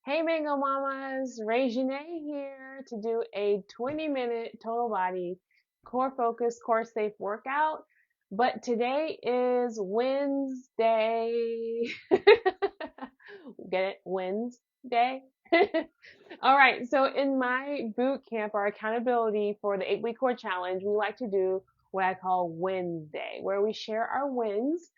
Hey Mango Mamas, Regine here to do a 20-minute total body core focus, core safe workout. But today is Wednesday. Get it? Wednesday? All right, so in my boot camp, our accountability for the 8-week core challenge, we like to do what I call Wednesday, where we share our wins.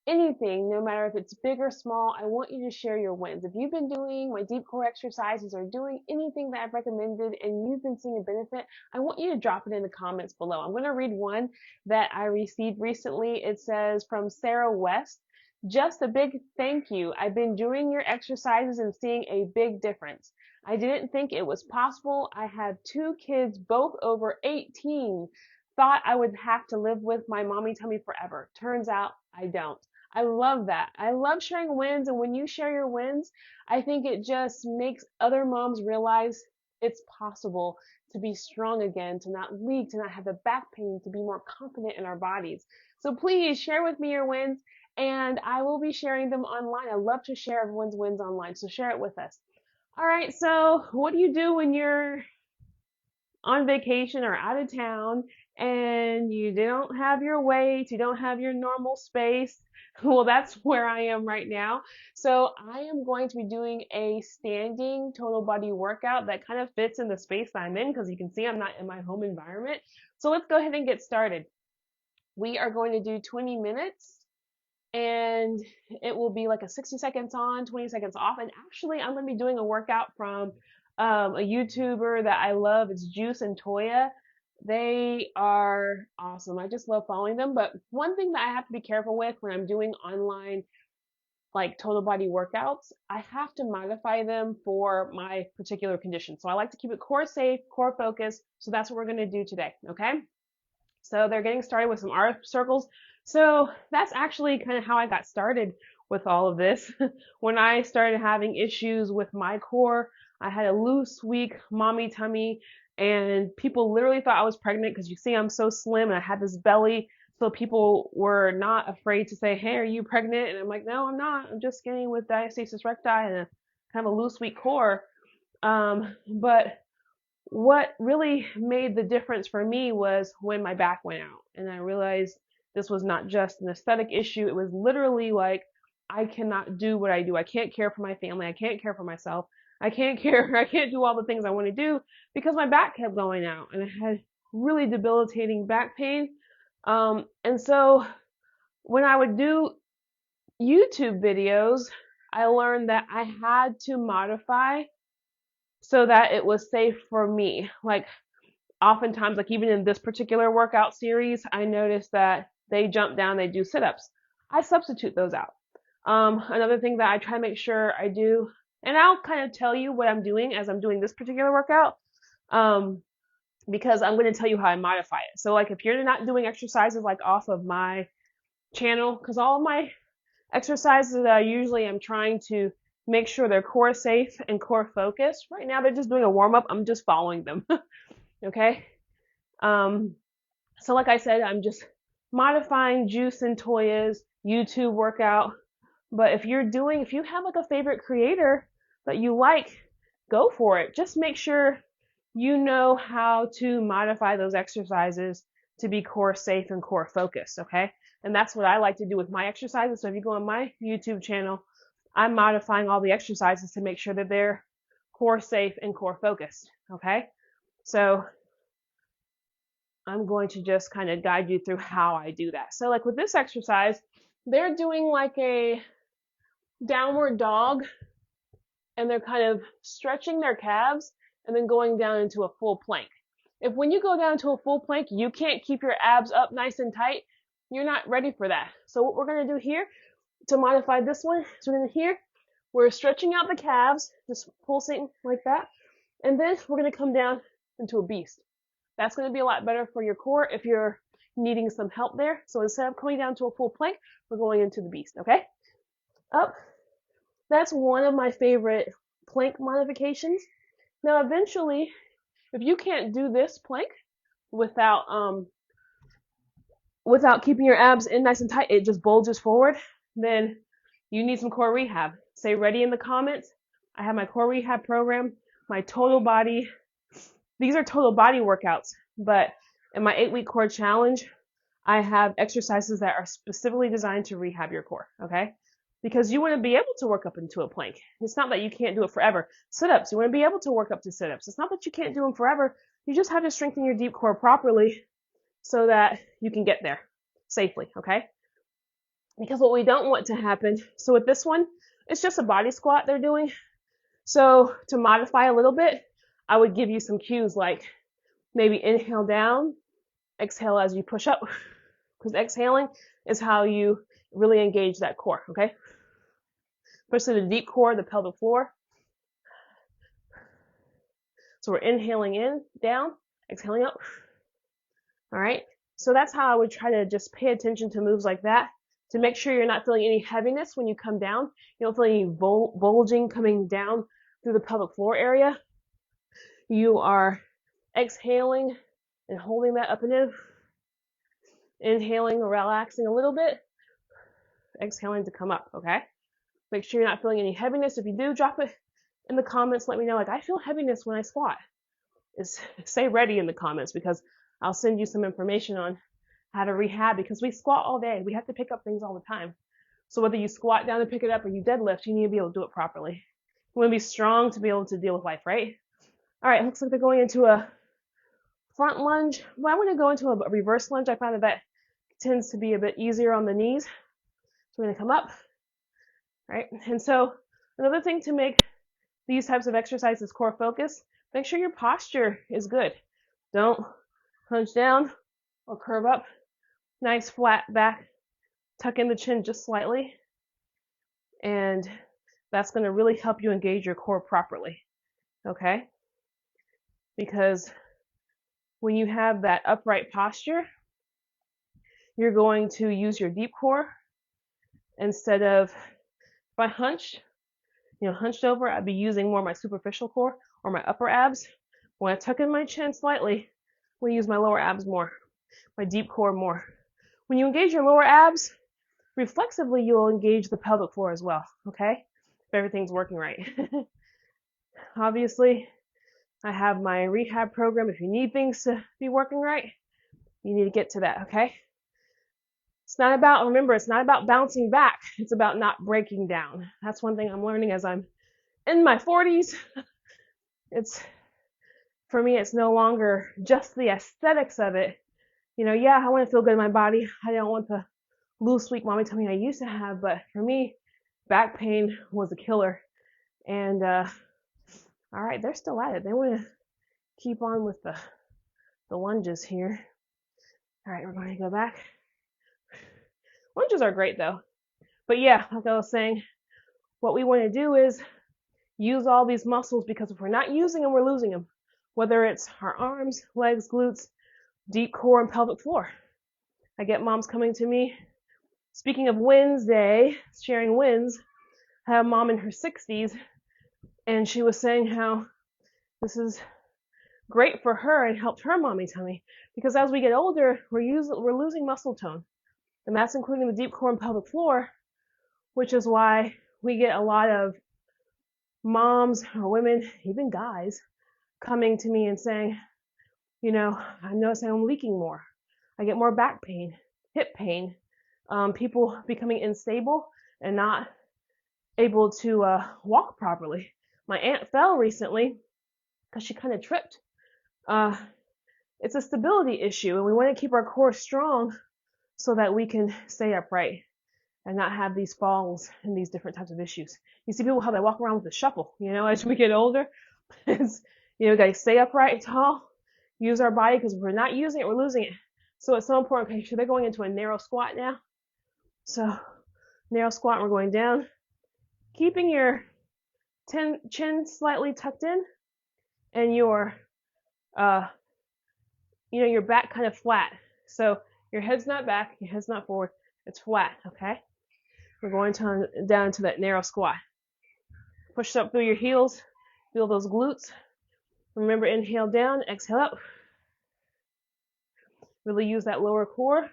Anything, no matter if it's big or small, I want you to share your wins. If you've been doing my deep core exercises or doing anything that I've recommended and you've been seeing a benefit, I want you to drop it in the comments below. I'm going to read one that I received recently. It says from Sarah West, just a big thank you. I've been doing your exercises and seeing a big difference. I didn't think it was possible. I have 2 kids, both over 18. Thought I would have to live with my mommy tummy forever. Turns out I don't. I love that. I love sharing wins. And when you share your wins, I think it just makes other moms realize it's possible to be strong again, to not leak, to not have the back pain, to be more confident in our bodies. So please share with me your wins and I will be sharing them online. I love to share everyone's wins online. So share it with us. All right. So what do you do when you're on vacation or out of town and you don't have your weights, you don't have your normal space? Well, that's where I am right now. So I am going to be doing a standing total body workout that kind of fits in the space that I'm in because you can see I'm not in my home environment. So let's go ahead and get started. We are going to do 20 minutes and it will be like a 60 seconds on, 20 seconds off. And actually, I'm going to be doing a workout from a YouTuber that I love. It's Juice and Toya. They are awesome. I just love following them. But one thing that I have to be careful with when I'm doing online like total body workouts, I have to modify them for my particular condition. So I like to keep it core safe, core focused. So that's what we're going to do today. Okay. So they're getting started with some arc circles. So that's actually kind of how I got started with all of this. When I started having issues with my core, I had a loose, weak mommy tummy, and people literally thought I was pregnant because you see I'm so slim and I had this belly. So people were not afraid to say, "Hey, are you pregnant?" And I'm like, "No, I'm not. I'm just skinny with diastasis recti and a kind of a loose, weak core." But what really made the difference for me was when my back went out and I realized this was not just an aesthetic issue. It was literally like, I cannot do what I do. I can't care for my family. I can't care for myself. I can't care. I can't do all the things I want to do because my back kept going out and I had really debilitating back pain. And so when I would do YouTube videos, I learned that I had to modify so that it was safe for me. Like oftentimes, like even in this particular workout series, I noticed that they jump down, they do sit-ups. I substitute those out. Another thing that I try to make sure I do, and I'll kind of tell you what I'm doing as I'm doing this particular workout, because I'm going to tell you how I modify it. So like if you're not doing exercises like off of my channel, because all of my exercises that I usually am trying to make sure they're core safe and core focused. Right now they're just doing a warm up. I'm just following them. Okay. So like I said, I'm just modifying Juice and Toya's YouTube workout. But if you have like a favorite creator that you like, go for it. Just make sure you know how to modify those exercises to be core safe and core focused, okay? And that's what I like to do with my exercises. So if you go on my YouTube channel, I'm modifying all the exercises to make sure that they're core safe and core focused, okay? So I'm going to just kind of guide you through how I do that. So like with this exercise, they're doing like a downward dog and they're kind of stretching their calves and then going down into a full plank. If when you go down to a full plank, you can't keep your abs up nice and tight, you're not ready for that. So what we're going to do here to modify this one is we're stretching out the calves, just pulsing like that. And then we're going to come down into a beast. That's going to be a lot better for your core if you're needing some help there. So instead of coming down to a full plank, we're going into the beast, okay? Up. That's one of my favorite plank modifications. Now, eventually, if you can't do this plank without keeping your abs in nice and tight, it just bulges forward, then you need some core rehab. Say ready in the comments. I have my core rehab program, my total body. These are total body workouts, but in my 8-week core challenge, I have exercises that are specifically designed to rehab your core, okay? Because you want to be able to work up into a plank. It's not that you can't do it forever. Sit-ups, you want to be able to work up to sit-ups. It's not that you can't do them forever. You just have to strengthen your deep core properly so that you can get there safely, okay? Because what we don't want to happen, so with this one, it's just a body squat they're doing. So to modify a little bit, I would give you some cues like maybe inhale down, exhale as you push up, because exhaling is how you really engage that core, okay? Especially the deep core, the pelvic floor. So we're inhaling in, down, exhaling up. All right, so that's how I would try to just pay attention to moves like that to make sure you're not feeling any heaviness when you come down. You don't feel any bulging coming down through the pelvic floor area. You are exhaling and holding that up and in. Inhaling, relaxing a little bit. Exhaling to come up, okay? Make sure you're not feeling any heaviness. If you do, drop it in the comments. Let me know, like, I feel heaviness when I squat. Say ready in the comments because I'll send you some information on how to rehab because we squat all day. We have to pick up things all the time. So whether you squat down to pick it up or you deadlift, you need to be able to do it properly. You want to be strong to be able to deal with life, right? All right, looks like they're going into a front lunge. Well, I want to go into a reverse lunge. I found that tends to be a bit easier on the knees. So we're going to come up, right? And so another thing to make these types of exercises core focus, make sure your posture is good. Don't hunch down or curve up. Nice flat back. Tuck in the chin just slightly. And that's going to really help you engage your core properly. Okay? Because when you have that upright posture, you're going to use your deep core instead of, if I hunched over, I'd be using more my superficial core or my upper abs. When I tuck in my chin slightly, I'm going to use my lower abs more, my deep core more. When you engage your lower abs, reflexively, you'll engage the pelvic floor as well, okay? If everything's working right. Obviously, I have my rehab program. If you need things to be working right, you need to get to that, okay? Remember, it's not about bouncing back. It's about not breaking down. That's one thing I'm learning as I'm in my 40s. For me, it's no longer just the aesthetics of it. Yeah, I want to feel good in my body. I don't want the loose, weak mommy tummy I used to have, but for me, back pain was a killer. And all right, they're still at it. They want to keep on with the lunges here. All right, we're going to go back. Lunges are great though. But yeah, like I was saying, what we want to do is use all these muscles because if we're not using them, we're losing them. Whether it's our arms, legs, glutes, deep core, and pelvic floor. I get moms coming to me. Speaking of Wednesday, sharing wins, I have a mom in her 60s, and she was saying how this is great for her and helped her mommy tummy because as we get older, we're losing muscle tone, and that's including the deep core and pelvic floor, which is why we get a lot of moms or women, even guys, coming to me and saying, I'm noticing I'm leaking more. I get more back pain, hip pain, people becoming unstable and not able to walk properly. My aunt fell recently because she kind of tripped. It's a stability issue, and we want to keep our core strong so that we can stay upright and not have these falls and these different types of issues. You see people how they walk around with a shuffle, as we get older. Gotta stay upright, tall, use our body because if we're not using it, we're losing it. So it's so important. Okay, so they're going into a narrow squat now. So narrow squat, we're going down, keeping your chin slightly tucked in and your your back kind of flat. So your head's not back, your head's not forward, it's flat, okay? We're going down to that narrow squat. Push up through your heels, feel those glutes. Remember, inhale down, exhale up. Really use that lower core.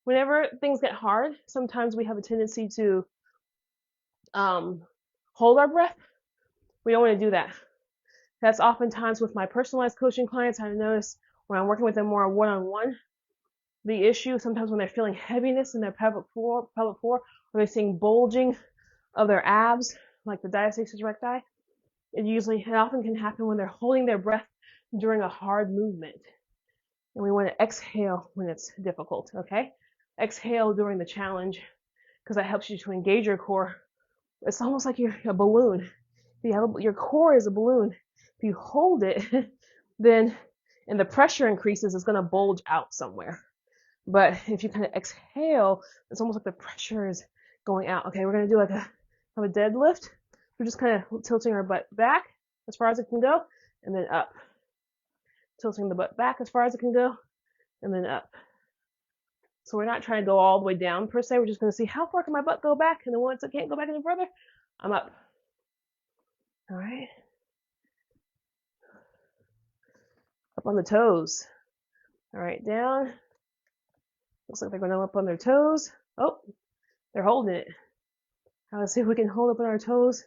Whenever things get hard, sometimes we have a tendency to hold our breath. We don't want to do that. That's oftentimes with my personalized coaching clients. I notice when I'm working with them more one-on-one, the issue sometimes when they're feeling heaviness in their pelvic floor, or they're seeing bulging of their abs, like the diastasis recti. It often can happen when they're holding their breath during a hard movement. And we want to exhale when it's difficult, okay? Exhale during the challenge, because that helps you to engage your core. It's almost like you're a balloon. Your core is a balloon. If you hold it, then, and the pressure increases, it's going to bulge out somewhere. But if you kind of exhale, it's almost like the pressure is going out. Okay, we're going to do like a deadlift. We're just kind of tilting our butt back as far as it can go, and then up. Tilting the butt back as far as it can go, and then up. So we're not trying to go all the way down per se. We're just going to see how far can my butt go back, and then once it can't go back any further, I'm up. All right. Up on the toes. All right, down. Looks like they're going up on their toes. Oh, they're holding it. Now let's see if we can hold up on our toes.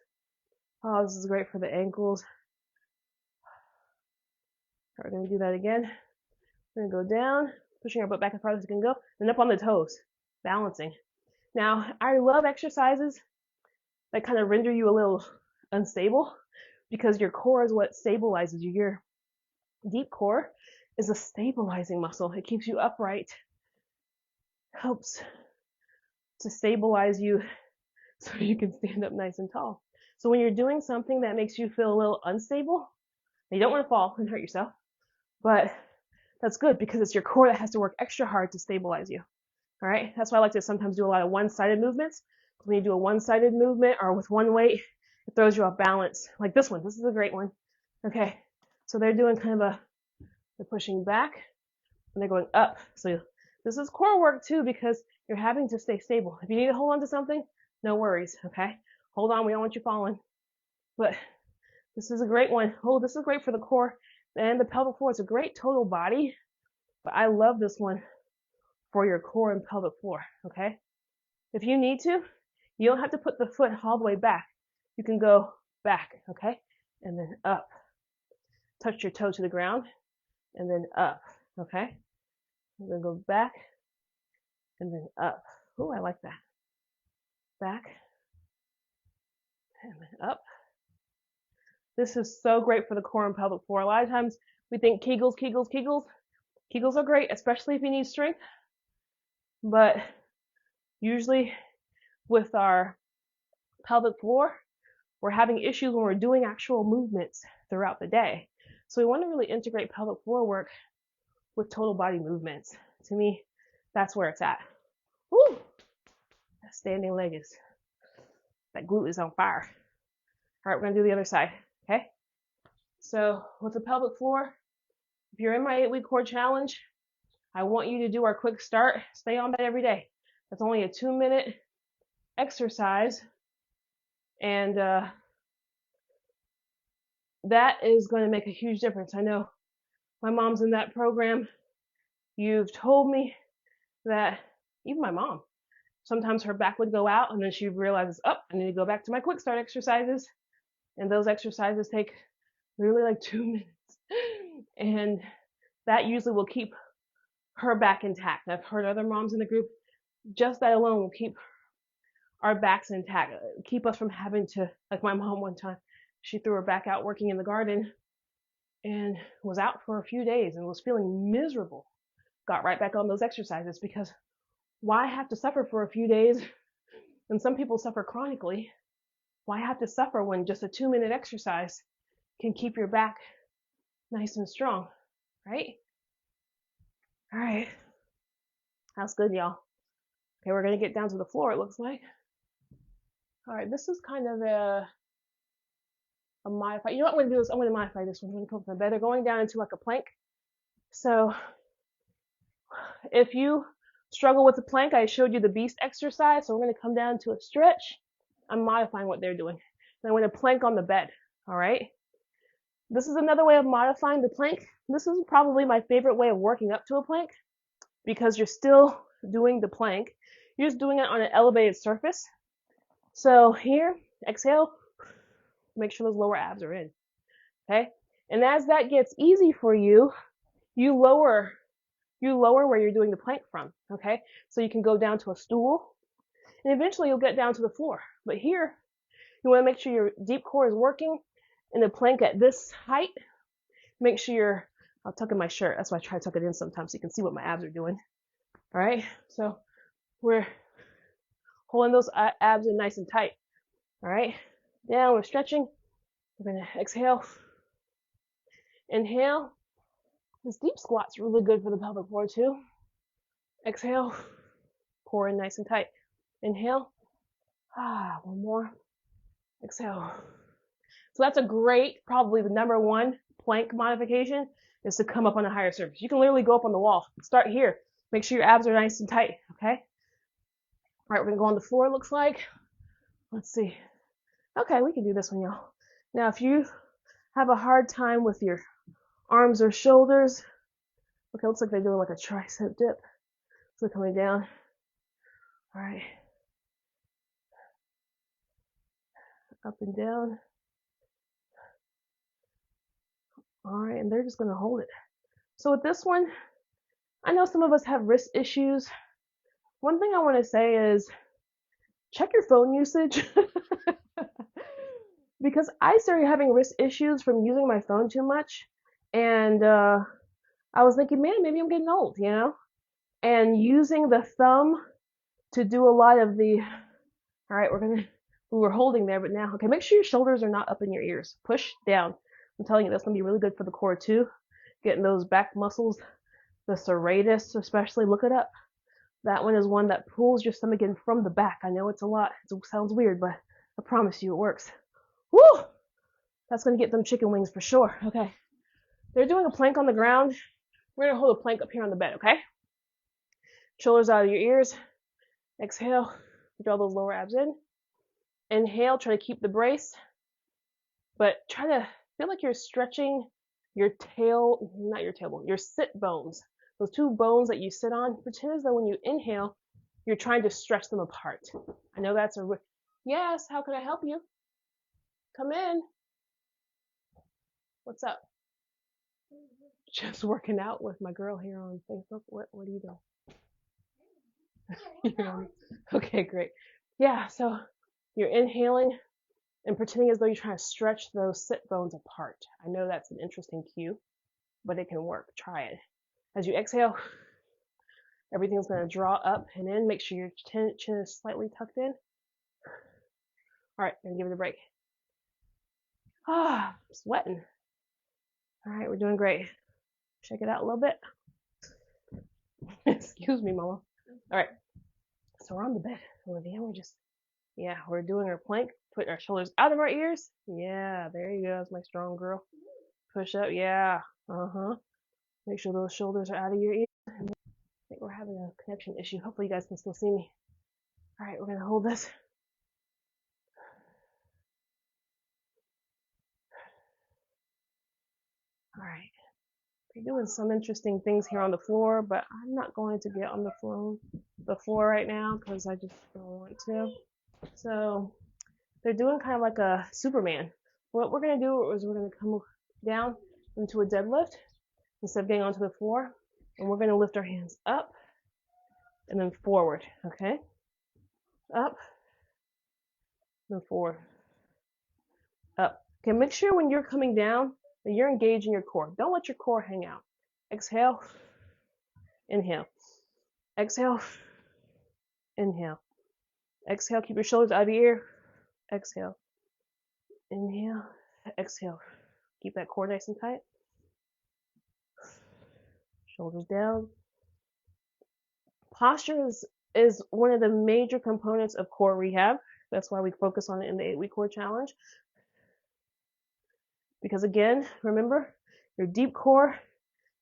Oh, this is great for the ankles. We're going to do that again. We're going to go down, pushing our butt back as far as it can go, and up on the toes, balancing. Now, I love exercises that kind of render you a little unstable, because your core is what stabilizes you. Your deep core is a stabilizing muscle. It keeps you upright, helps to stabilize you so you can stand up nice and tall. So when you're doing something that makes you feel a little unstable, you don't want to fall and hurt yourself, but that's good because it's your core that has to work extra hard to stabilize you. All right, that's why I like to sometimes do a lot of one-sided movements. When you do a one-sided movement or with one weight, it throws you off balance. Like this one, this is a great one. Okay, so they're doing kind of they're pushing back and they're going up. So this is core work too, because you're having to stay stable. If you need to hold on to something, no worries, okay? Hold on, we don't want you falling. But this is a great one. Oh, this is great for the core and the pelvic floor. It's a great total body, but I love this one for your core and pelvic floor, okay? If you need to, you don't have to put the foot all the way back. You can go back, okay? And then up. Touch your toe to the ground, and then up, okay? I'm gonna go back, and then up. Oh, I like that. Back, and then up. This is so great for the core and pelvic floor. A lot of times we think Kegels, Kegels, Kegels. Kegels are great, especially if you need strength. But usually with our pelvic floor, we're having issues when we're doing actual movements throughout the day. So we want to really integrate pelvic floor work with total body movements. To me, that's where it's at. Woo! That standing leg is, that glute is on fire. All right, we're going to do the other side, okay? So with the pelvic floor, if you're in my 8-week core challenge, I want you to do our quick start. Stay on that every day. That's only a 2-minute exercise. And that is going to make a huge difference. I know my mom's in that program. You've told me that even my mom, sometimes her back would go out and then she realizes, oh, I need to go back to my quick start exercises. And those exercises take really like 2 minutes. And that usually will keep her back intact. I've heard other moms in the group, just that alone will keep our backs intact, keep us from having to, like my mom one time, she threw her back out working in the garden and was out for a few days and was feeling miserable. Got right back on those exercises, because why have to suffer for a few days? And some people suffer chronically. Why have to suffer when just a 2-minute exercise can keep your back nice and strong, right? All right. That's good, y'all. Okay, we're going to get down to the floor, it looks like. All right, this is kind of a modify. You know what I'm going to do is I'm going to modify this one. I'm going to come from bed. They're going down into like a plank. So if you struggle with the plank, I showed you the beast exercise. So we're going to come down to a stretch. I'm modifying what they're doing. And I'm going to plank on the bed. All right. This is another way of modifying the plank. This is probably my favorite way of working up to a plank, because you're still doing the plank. You're just doing it on an elevated surface. So here, exhale, make sure those lower abs are in, okay? And as that gets easy for you, you lower where you're doing the plank from, okay? So you can go down to a stool, and eventually you'll get down to the floor. But here, you want to make sure your deep core is working in the plank at this height. Make sure I'll tuck in my shirt. That's why I try to tuck it in sometimes so you can see what my abs are doing. All right, so we're holding those abs in nice and tight. All right, down, we're stretching. We're gonna exhale, inhale. This deep squat's really good for the pelvic floor too. Exhale, core in nice and tight. Inhale, one more. Exhale. So that's a great, probably the number one plank modification is to come up on a higher surface. You can literally go up on the wall. Start here. Make sure your abs are nice and tight, okay? All right, we're gonna go on the floor, looks like. Let's see. Okay, we can do this one, y'all. Now, if you have a hard time with your arms or shoulders, okay, looks like they're doing like a tricep dip. So they're coming down. All right. Up and down. All right, and they're just gonna hold it. So with this one, I know some of us have wrist issues. One thing I want to say is check your phone usage because I started having wrist issues from using my phone too much, and I was thinking, man, maybe I'm getting old, you know? And using the thumb to do a lot of the, all right, we were holding there, but now, okay, make sure your shoulders are not up in your ears. Push down. I'm telling you, that's gonna be really good for the core too. Getting those back muscles, the serratus especially, look it up. That one is one that pulls your stomach in from the back. I know it's a lot. It sounds weird, but I promise you it works. Woo! That's going to get them chicken wings for sure. Okay. They're doing a plank on the ground. We're going to hold a plank up here on the bed, okay? Shoulders out of your ears. Exhale. Draw those lower abs in. Inhale. Try to keep the brace. But try to feel like you're stretching your tail, not your tailbone, your sit bones. Those two bones that you sit on, pretend as though when you inhale, you're trying to stretch them apart. I know that's yes, how can I help you? Come in. What's up? Just working out with my girl here on Facebook. What are you doing? Okay, great. Yeah, so you're inhaling and pretending as though you're trying to stretch those sit bones apart. I know that's an interesting cue, but it can work. Try it. As you exhale, everything's going to draw up and in. Make sure your chin is slightly tucked in. All right, gonna give it a break. I'm sweating. All right, we're doing great. Check it out a little bit. Excuse me, mama. All right, so we're on the bed, Olivia. We're doing our plank. Put our shoulders out of our ears. Yeah, there you go. That's my strong girl. Push up. Yeah. Make sure those shoulders are out of your ears. I think we're having a connection issue. Hopefully you guys can still see me. All right, we're gonna hold this. All right. We're doing some interesting things here on the floor, but I'm not going to get on the floor right now because I just don't want to. So they're doing kind of like a Superman. What we're gonna do is we're gonna come down into a deadlift instead of getting onto the floor, and we're gonna lift our hands up and then forward. Okay, up, then forward, up. Okay, make sure when you're coming down that you're engaging your core. Don't let your core hang out. Exhale, inhale. Exhale, inhale. Exhale, keep your shoulders out of your ear. Exhale, inhale, exhale. Keep that core nice and tight. Shoulders down. Posture is one of the major components of core rehab. That's why we focus on it in the 8-week core challenge. Because again, remember, your deep core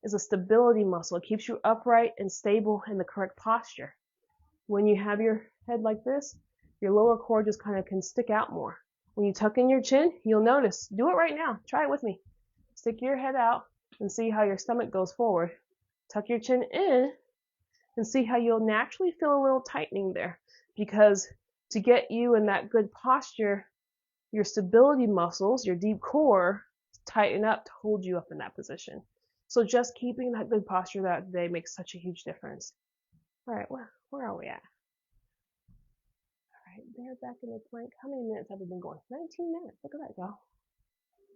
is a stability muscle. It keeps you upright and stable in the correct posture. When you have your head like this, your lower core just kind of can stick out more. When you tuck in your chin, you'll notice. Do it right now. Try it with me. Stick your head out and see how your stomach goes forward. Tuck your chin in and see how you'll naturally feel a little tightening there because to get you in that good posture, your stability muscles, your deep core, tighten up to hold you up in that position. So just keeping that good posture that day makes such a huge difference. All right, where are we at? All right, they're back in the plank. How many minutes have we been going? 19 minutes. Look at that go.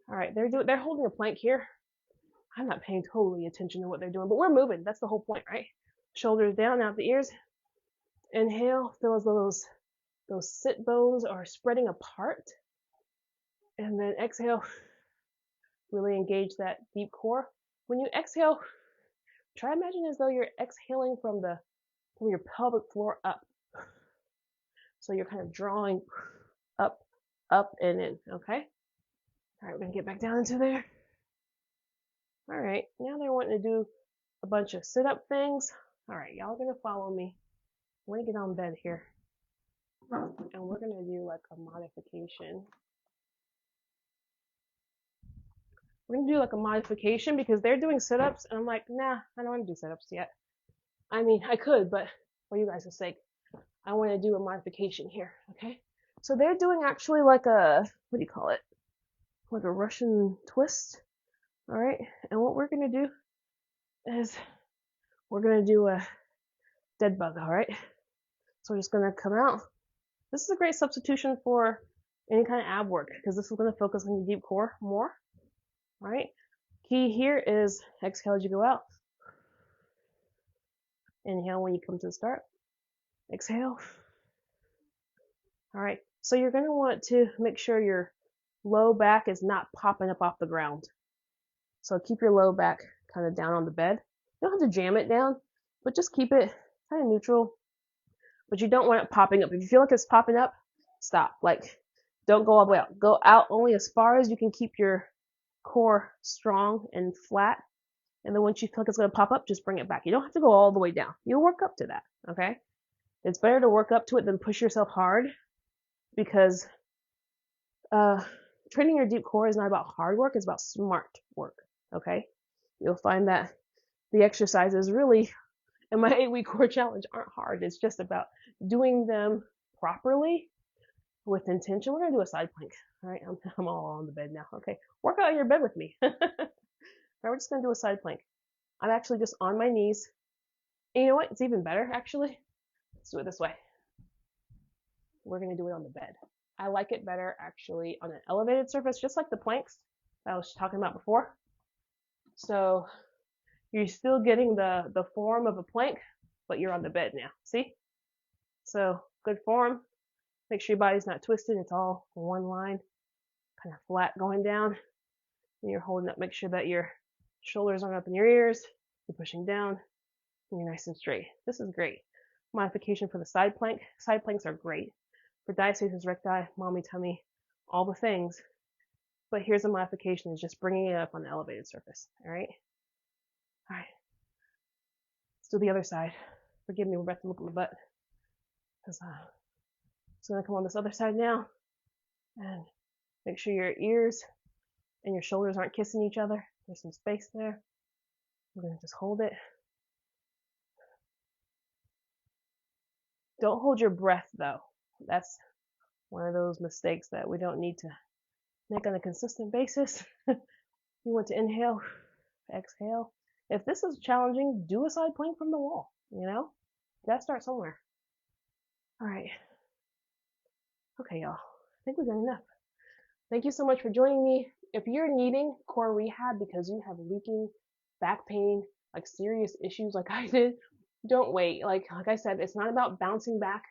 All right, they're holding a plank here. I'm not paying totally attention to what they're doing, but we're moving. That's the whole point, right? Shoulders down, out the ears. Inhale, feel as though those sit bones are spreading apart. And then exhale, really engage that deep core. When you exhale, try imagine as though you're exhaling from your pelvic floor up. So you're kind of drawing up, up, and in, okay? All right, we're gonna get back down into there. All right, now they're wanting to do a bunch of sit-up things. All right, y'all are gonna follow me. I'm gonna get on bed here. And we're gonna do like a modification. We're gonna do like a modification because they're doing sit-ups and I'm like, nah, I don't wanna do sit-ups yet. I mean, I could, but for you guys' sake, I wanna do a modification here, okay? So they're doing actually like a, what do you call it? Like a Russian twist, all right? And what we're gonna do is we're gonna do a dead bug, all right? So we're just gonna come out. This is a great substitution for any kind of ab work because this is gonna focus on your deep core more, all right? Key here is exhale as you go out. Inhale when you come to the start. Exhale. All right, so you're gonna want to make sure your low back is not popping up off the ground. So keep your low back kind of down on the bed. You don't have to jam it down, but just keep it kind of neutral. But you don't want it popping up. If you feel like it's popping up, stop. Like, don't go all the way out. Go out only as far as you can keep your core strong and flat. And then once you feel like it's going to pop up, just bring it back. You don't have to go all the way down. You'll work up to that, okay? It's better to work up to it than push yourself hard because training your deep core is not about hard work. It's about smart work, okay? You'll find that the exercises really in my 8-week core challenge aren't hard. It's just about doing them properly with intention. We're going to do a side plank. All right, I'm all on the bed now. Okay, work out in your bed with me. All right, we're just going to do a side plank. I'm actually just on my knees. And you know what? It's even better, actually. Let's do it this way. We're going to do it on the bed. I like it better, actually, on an elevated surface, just like the planks that I was talking about before. So you're still getting the form of a plank, but you're on the bed now. See? So good form. Make sure your body's not twisted. It's all one line, kind of flat going down. And you're holding up. Make sure that your shoulders aren't up in your ears. You're pushing down, and you're nice and straight. This is great. Modification for the side plank. Side planks are great for diastasis recti, mommy tummy, all the things. But here's a modification: is just bringing it up on the elevated surface. All right. All right. Let's do the other side. Forgive me, we're about to look at my butt. Because so I'm gonna come on this other side now, and make sure your ears and your shoulders aren't kissing each other. There's some space there. We're gonna just hold it. Don't hold your breath though. That's one of those mistakes that we don't need to make on a consistent basis. You want to inhale, exhale. If this is challenging, do a side plank from the wall, you know? You gotta start somewhere. All right. Okay, y'all. I think we've done enough. Thank you so much for joining me. If you're needing core rehab because you have leaking back pain, like serious issues like I did, don't wait. Like I said, it's not about bouncing back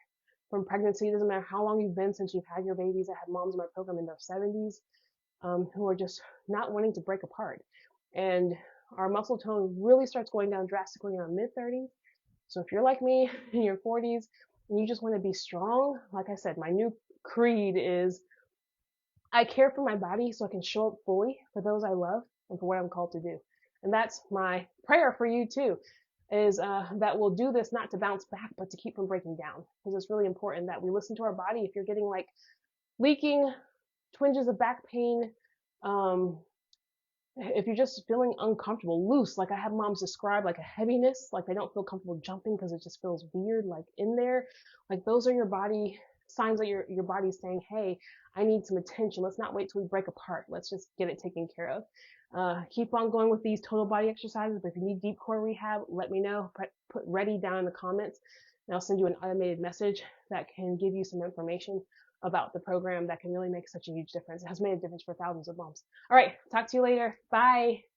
from pregnancy. It doesn't matter how long you've been since you've had your babies. I had moms in my program in their 70s who are just not wanting to break apart. And our muscle tone really starts going down drastically in our mid-30s. So if you're like me in your 40s and you just want to be strong, like I said, my new creed is I care for my body so I can show up fully for those I love and for what I'm called to do. And that's my prayer for you too, is that we'll do this not to bounce back, but to keep from breaking down. Because it's really important that we listen to our body. If you're getting like leaking, twinges of back pain, if you're just feeling uncomfortable, loose, like I have moms describe like a heaviness, like they don't feel comfortable jumping because it just feels weird, like in there, like those are your body signs that your body's saying, hey, I need some attention. Let's not wait till we break apart. Let's just get it taken care of. Keep on going with these total body exercises, but if you need deep core rehab, let me know. Put ready down in the comments, and I'll send you an automated message that can give you some information about the program that can really make such a huge difference. It has made a difference for thousands of moms. All right, talk to you later. Bye.